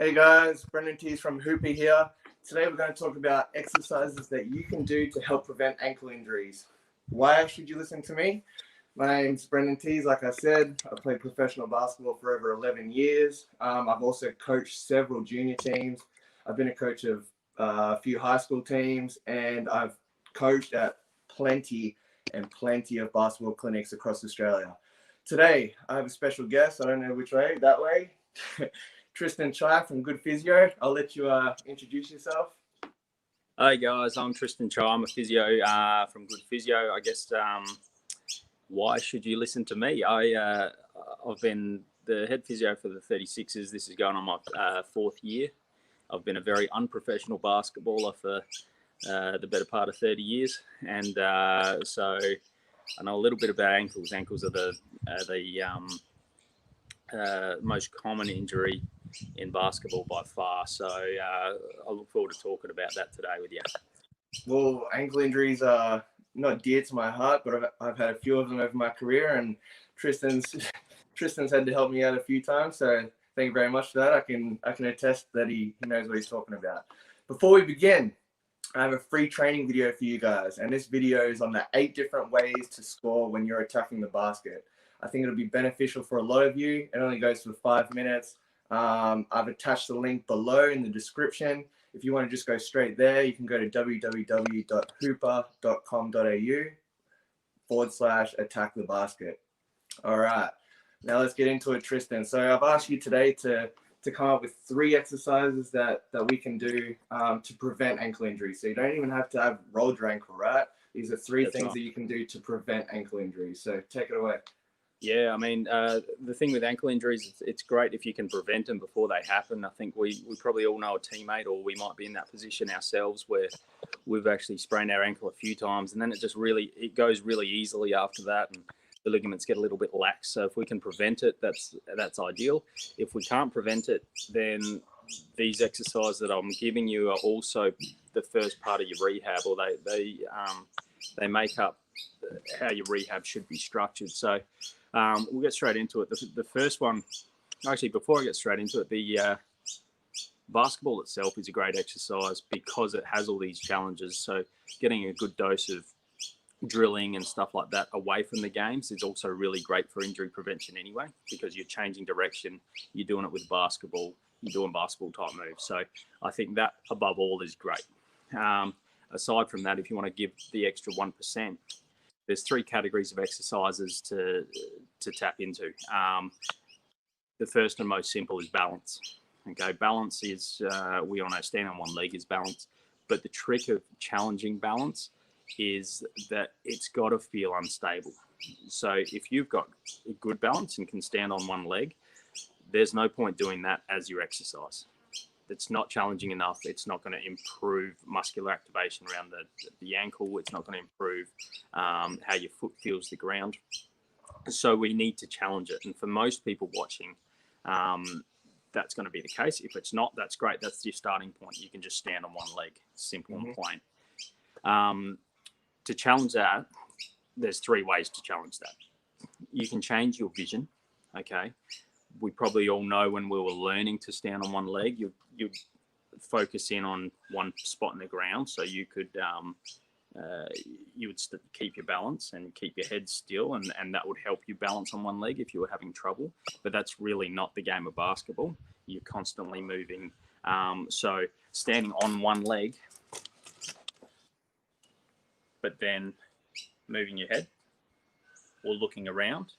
Hey guys, Brendan Teys from Hoopy here. Today we're going to talk about exercises that you can do to help prevent ankle injuries. Why should you listen to me? My name's Brendan Teys. Like I said, I played professional basketball for over 11 years. I've also coached several junior teams. I've been a coach of a few high school teams, and I've coached at plenty of basketball clinics across Australia. Today, I have a special guest. I don't know which way, that way. Tristan Chai from Good Physio. I'll let you introduce yourself. Hey guys, I'm Tristan Chai. I'm a physio from Good Physio. I guess why should you listen to me? I've been the head physio for the 36ers. This is going on my fourth year. I've been a very unprofessional basketballer for the better part of 30 years, and so I know a little bit about ankles. Ankles are the most common injury in basketball by far. So I look forward to talking about that today with you. Well, ankle injuries are not dear to my heart, but I've had a few of them over my career, and Tristan's had to help me out a few times. So thank you very much for that. I can attest that he knows what he's talking about. Before we begin, I have a free training video for you guys, and this video is on the 8 different ways to score when you're attacking the basket. I think it'll be beneficial for a lot of you. It only goes for 5 minutes. I've attached the link below in the description. If you want to just go straight there, you can go to www.hooper.com.au/attack-the-basket. All right, now let's get into it, Tristan. So I've asked you today to come up with 3 exercises that we can do to prevent ankle injury. So you don't even have to have rolled your ankle, right? These are 3 things that you can do to prevent ankle injuries. So take it away. Yeah, I mean, the thing with ankle injuries, it's great if you can prevent them before they happen. I think we probably all know a teammate, or we might be in that position ourselves where we've actually sprained our ankle a few times, and then it goes really easily after that, and the ligaments get a little bit lax. So if we can prevent it, that's ideal. If we can't prevent it, then these exercises that I'm giving you are also the first part of your rehab, or they make up how your rehab should be structured. So we'll get straight into it. The first one, actually, before I get straight into it, the basketball itself is a great exercise because it has all these challenges. So getting a good dose of drilling and stuff like that away from the games is also really great for injury prevention anyway, because you're changing direction, you're doing it with basketball, you're doing basketball type moves. So I think that above all is great. Aside from that, if you want to give the extra 1%, there's 3 categories of exercises to tap into. The first and most simple is balance. Okay, balance is, we all know standing on one leg is balance, but the trick of challenging balance is that it's got to feel unstable. So if you've got a good balance and can stand on one leg, there's no point doing that as your exercise. It's not challenging enough. It's not going to improve muscular activation around the ankle. It's not going to improve how your foot feels the ground. So we need to challenge it. And for most people watching, that's going to be the case. If it's not, that's great. That's your starting point. You can just stand on one leg, simple and plain. To challenge that, there's 3 ways to challenge that. You can change your vision. Okay. We probably all know when we were learning to stand on one leg, you'd focus in on one spot in the ground. So you could, you would keep your balance and keep your head still, and that would help you balance on one leg if you were having trouble. But that's really not the game of basketball. You're constantly moving. So standing on one leg, but then moving your head or looking around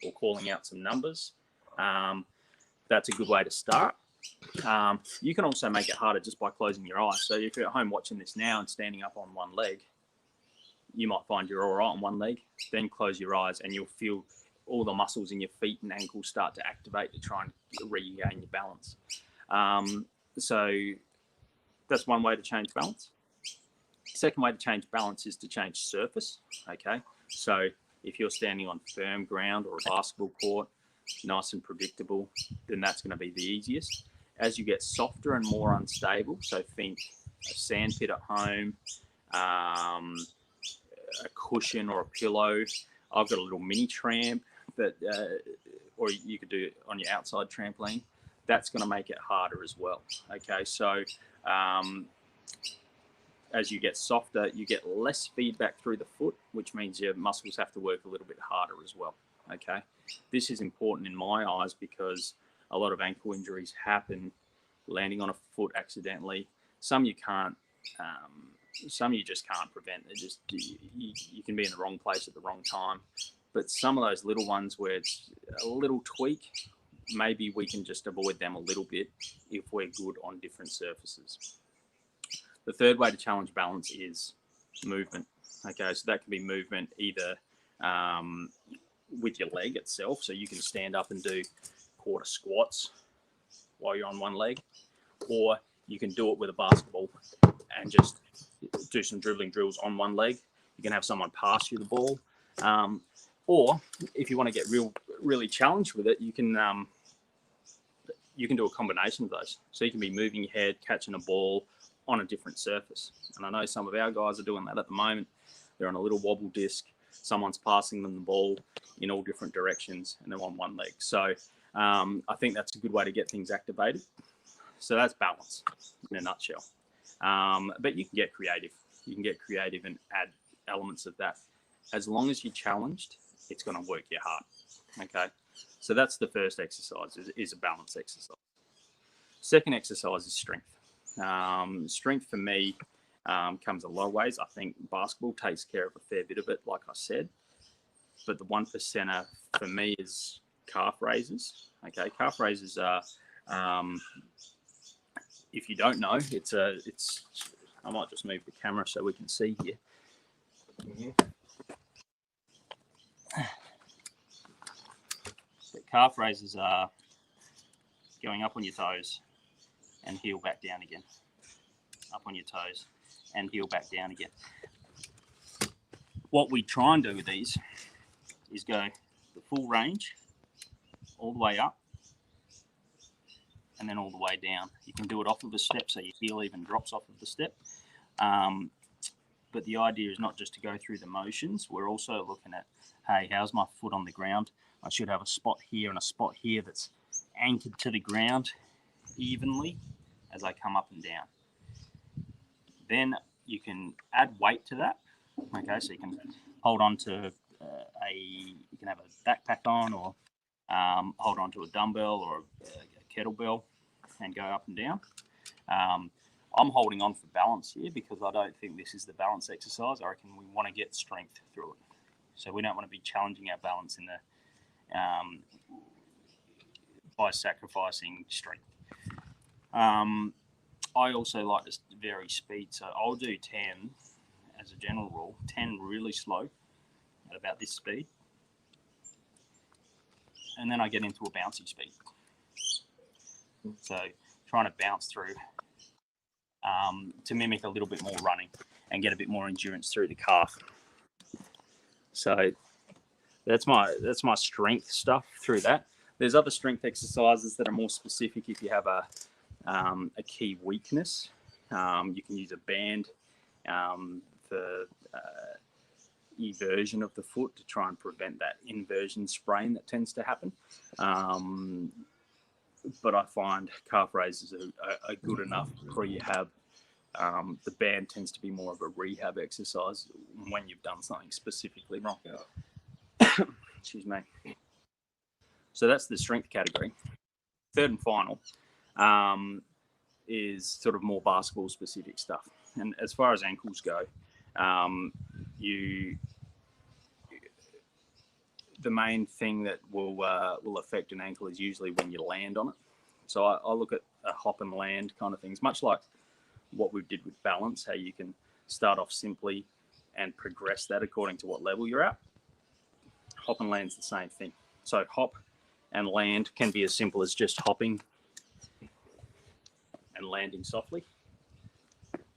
or calling out some numbers. That's a good way to start. You can also make it harder just by closing your eyes. So if you're at home watching this now and standing up on one leg, you might find you're all right on one leg. Then close your eyes and you'll feel all the muscles in your feet and ankles start to activate to try and regain your balance. So that's one way to change balance. Second way to change balance is to change surface. Okay, so if you're standing on firm ground or a basketball court, nice and predictable, then that's going to be the easiest. As you get softer and more unstable, so think a sandpit at home, a cushion or a pillow. I've got a little mini tramp that, or you could do it on your outside trampoline. that's going to make it harder as well. Okay, so as you get softer, you get less feedback through the foot, which means your muscles have to work a little bit harder as well. Okay, this is important in my eyes because a lot of ankle injuries happen landing on a foot accidentally. Some you can't, some you just can't prevent. It just you can be in the wrong place at the wrong time. But some of those little ones where it's a little tweak, maybe we can just avoid them a little bit if we're good on different surfaces. The third way to challenge balance is movement. Okay, so that can be movement either with your leg itself, so you can stand up and do quarter squats while you're on one leg, or you can do it with a basketball and just do some dribbling drills on one leg. You can have someone pass you the ball, or if you want to get really challenged with it, you can do a combination of those. So you can be moving your head, catching a ball on a different surface. And I know some of our guys are doing that at the moment. They're on a little wobble disc. Someone's passing them the ball in all different directions, and they're on one leg. So I think that's a good way to get things activated. So that's balance in a nutshell. But you can get creative. You can get creative and add elements of that. As long as you're challenged, it's going to work your heart. Okay. So that's the first exercise, is a balance exercise. Second exercise is strength. Strength for me comes a lot of ways. I think basketball takes care of a fair bit of it, like I said. But the 1%er for me is calf raises. Okay, calf raises are, if you don't know, it's. I might just move the camera so we can see here. Mm-hmm. But calf raises are going up on your toes and heel back down again. Up on your toes and heel back down again. What we try and do with these is go the full range, all the way up, and then all the way down. You can do it off of a step, so your heel even drops off of the step. But the idea is not just to go through the motions. We're also looking at, hey, how's my foot on the ground? I should have a spot here and a spot here that's anchored to the ground evenly as I come up and down. Then you can add weight to that. Okay, so you can hold on to you can have a backpack on, or hold on to a dumbbell or a kettlebell and go up and down. I'm holding on for balance here because I don't think this is the balance exercise. I reckon we want to get strength through it. So we don't want to be challenging our balance in the by sacrificing strength. I also like to vary speed, so I'll do 10 as a general rule, 10 really slow at about this speed, and then I get into a bouncy speed. So trying to bounce through to mimic a little bit more running and get a bit more endurance through the calf. So that's my strength stuff through that. There's other strength exercises that are more specific if you have a key weakness. You can use a band for eversion of the foot to try and prevent that inversion sprain that tends to happen. But I find calf raises are good enough prehab. The band tends to be more of a rehab exercise when you've done something specifically wrong. Excuse me. So that's the strength category. Third and final is sort of more basketball specific stuff. And as far as ankles go, the main thing that will affect an ankle is usually when you land on it. So I look at a hop and land kind of things, much like what we did with balance, how you can start off simply and progress that according to what level you're at. Hop and land's the same thing. So hop and land can be as simple as just hopping and landing softly.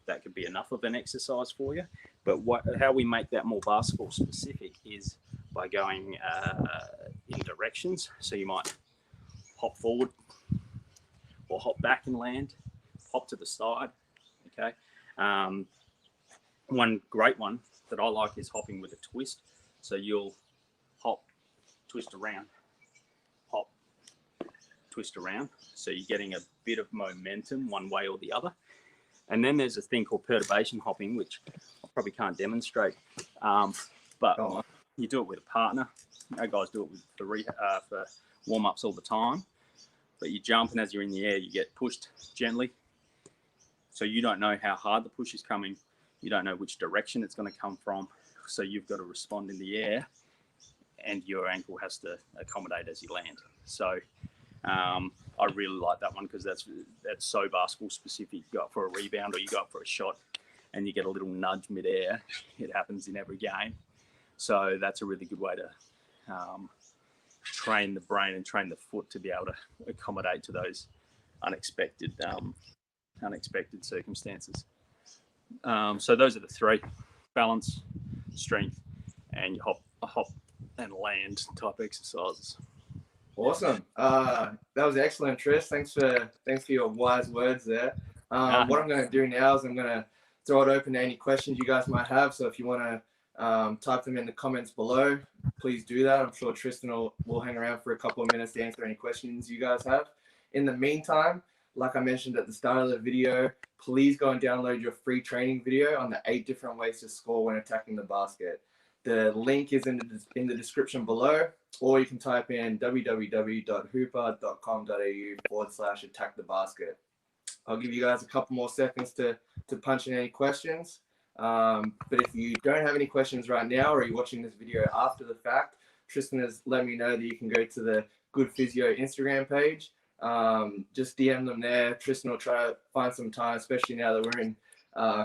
That could be enough of an exercise for you. But how we make that more basketball specific is by going in directions. So you might hop forward or hop back and land, hop to the side. Okay. One great one that I like is hopping with a twist. So you'll hop, twist around, hop, twist around. So you're getting a bit of momentum one way or the other. And then there's a thing called perturbation hopping, which I probably can't demonstrate. But you do it with a partner. Our guys do it for warm-ups all the time. But you jump, and as you're in the air, you get pushed gently. So you don't know how hard the push is coming. You don't know which direction it's going to come from. So you've got to respond in the air, and your ankle has to accommodate as you land. So I really like that one because that's so basketball specific. You go up for a rebound or you go up for a shot and you get a little nudge midair. It happens in every game. So that's a really good way to train the brain and train the foot to be able to accommodate to those unexpected circumstances. So those are the three: balance, strength, and your hop and land type exercises. Awesome. That was excellent, Tris. Thanks for your wise words there. What I'm going to do now is I'm going to throw it open to any questions you guys might have. So if you want to type them in the comments below, please do that. I'm sure Tristan will hang around for a couple of minutes to answer any questions you guys have. In the meantime, like I mentioned at the start of the video, please go and download your free training video on the 8 different ways to score when attacking the basket. The link is in the description below, or you can type in www.hooper.com.au/attack the basket. I'll give you guys a couple more seconds to punch in any questions. But if you don't have any questions right now, or you're watching this video after the fact, Tristan has let me know that you can go to the Good Physio Instagram page. Just DM them there. Tristan will try to find some time, especially now that we're in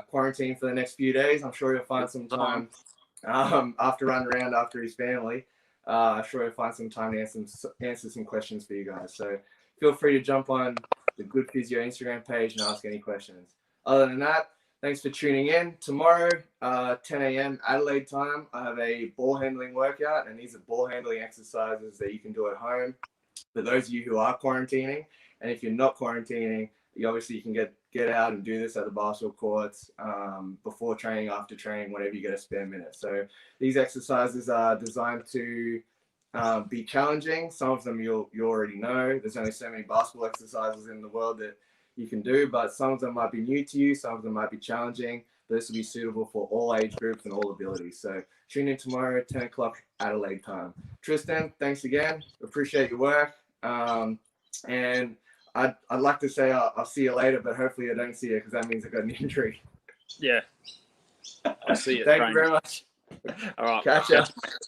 quarantine for the next few days. I'm sure he'll find some time after running around after his family. I'm sure he'll find some time to answer some questions for you guys. So feel free to jump on the Good Physio Instagram page and ask any questions. Other than that, thanks for tuning in. Tomorrow, 10 a.m. Adelaide time, I have a ball handling workout, and these are ball handling exercises that you can do at home for those of you who are quarantining. And if you're not quarantining, you can get out and do this at the basketball courts before training, after training, whenever you get a spare minute. So these exercises are designed to be challenging. Some of them you already know. There's only so many basketball exercises in the world that you can do, but some of them might be new to you. Some of them might be challenging. This will be suitable for all age groups and all abilities. So tune in tomorrow, 10 o'clock Adelaide time. Tristan, thanks again. Appreciate your work. And I'd like to say I'll see you later, but hopefully I don't see you because that means I got an injury. Yeah. I'll see you. Thank you very much. All right. Catch ya.